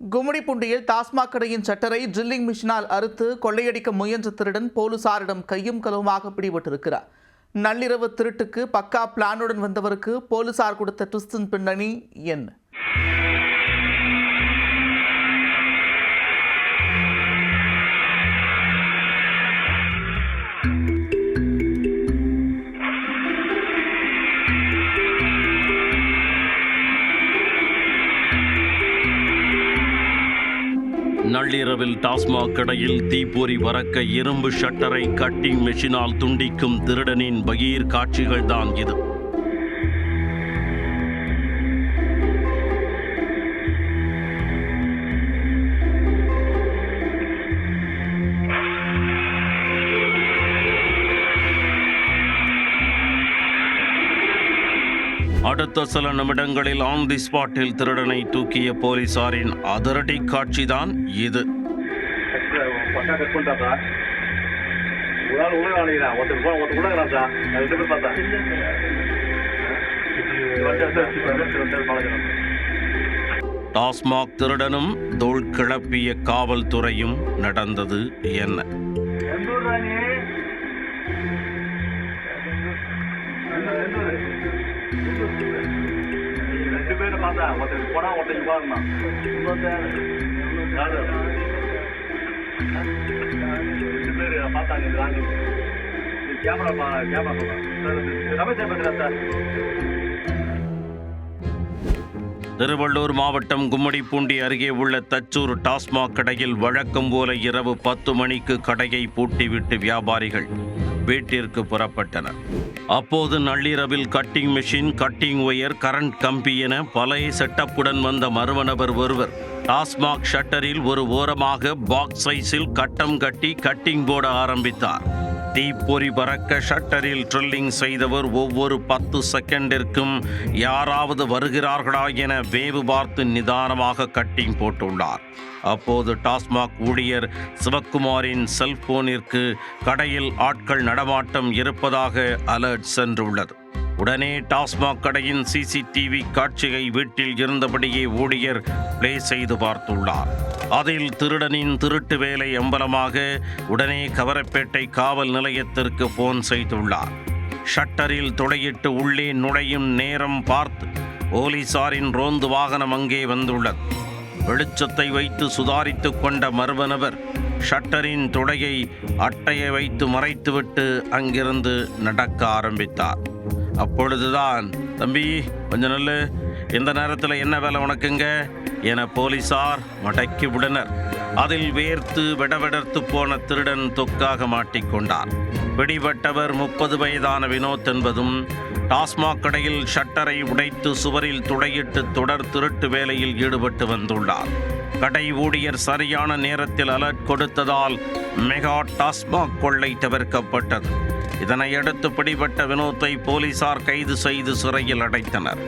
கும்மிடிப்பூண்டியில் டாஸ்மாக் கடையின் சட்டரை ட்ரில்லிங் மிஷினால் அறுத்து கொள்ளையடிக்க முயன்ற திருடன் போலீசாரிடம் கையும் களவுமாக பிடிபட்டிருக்கிறார். நள்ளிரவு திருட்டுக்கு பக்கா பிளானுடன் வந்தவருக்கு போலீசார் கொடுத்த ட்விஸ்டின் பின்னணி என்ன? நள்ளிரவில் டாஸ்மாக் கடையில் தீப்பொறி பறக்க இரும்பு ஷட்டரை கட்டிங் மெஷினால் துண்டிக்கும் திருடனின் பகீர் காட்சிகள்தான் இது. அடுத்த சில நிமிடங்களில் ஆன் தி ஸ்பாட்டில் திருடனை தூக்கிய போலீசாரின் அதிரடி காட்சிதான் இது. டாஸ்மாக் திருடனும் தோள் கிளப்பிய காவல்துறையும் நடந்தது என்ன? திருவள்ளூர் மாவட்டம் கும்மிடிப்பூண்டி அருகே உள்ள தச்சூர் டாஸ்மாக் கடையில் வழக்கம் போல இரவு 10 மணிக்கு கடையை பூட்டிவிட்டு வியாபாரிகள் வீட்டிற்கு புறப்பட்டனர். அப்போது நள்ளிரவில் cutting machine, cutting wire, current கம்பி என பழைய செட்டப்புடன் வந்த மர்ம நபர் ஒருவர் டாஸ்மாக் ஷட்டரில் ஒரு ஓரமாக பாக்ஸ் சைஸில் கட்டம் கட்டி கட்டிங் போட ஆரம்பித்தார். தீப்பொறி பறக்க ஷட்டரில் ட்ரில்லிங் செய்தவர் ஒவ்வொரு 10 செகண்டிற்கும் யாராவது வருகிறார்களா என வேவு பார்த்து நிதானமாக கட்டிங் போட்டுள்ளார். அப்போது டாஸ்மாக் ஊழியர் சிவக்குமாரின் செல்போனிற்கு கடையில் ஆட்கள் நடமாட்டம் இருப்பதாக அலர்ட் சென்றுள்ளது. உடனே டாஸ்மாக் கடையின் சிசிடிவி காட்சியை வீட்டில் இருந்தபடியே ஊழியர் பிளே செய்து பார்த்துள்ளார். அதில் திருடனின் திருட்டு வேலை அம்பலமாக உடனே கவரப்பேட்டை காவல் நிலையத்திற்கு போன் செய்துள்ளார். ஷட்டரில் துளையிட்டு உள்ளே நுழையும் நேரம் பார்த்து போலீசாரின் ரோந்து வாகனம் அங்கே வந்துள்ளது. வெளிச்சத்தை வைத்து சுதாரித்து கொண்ட மர்ம நபர் ஷட்டரின் துளையை அட்டையை வைத்து மறைத்துவிட்டு அங்கிருந்து நடக்க ஆரம்பித்தார். அப்பொழுதுதான், தம்பி கொஞ்சம் நல்ல, இந்த நேரத்தில் என்ன வேலை உனக்குங்க என போலீசார் மடக்கி விடனர். அதில் வேர்த்து வெடவெடர்த்து போன திருடன் தொக்காக மாட்டிக்கொண்டார். பிடிபட்டவர் 30 வயதான வினோத் என்பதும் டாஸ்மாக் கடையில் ஷட்டரை உடைத்து சுவரில் துளையிட்டு தொடர் திருட்டு வேலையில் ஈடுபட்டு வந்துள்ளார். கடை ஊழியர் சரியான நேரத்தில் அலர்ட் கொடுத்ததால் மெகா டாஸ்மாக் கொள்ளை தவிர்க்கப்பட்டது. இதனையடுத்து பிடிபட்ட வினோத்தை போலீசார் கைது செய்து சிறையில் அடைத்தனர்.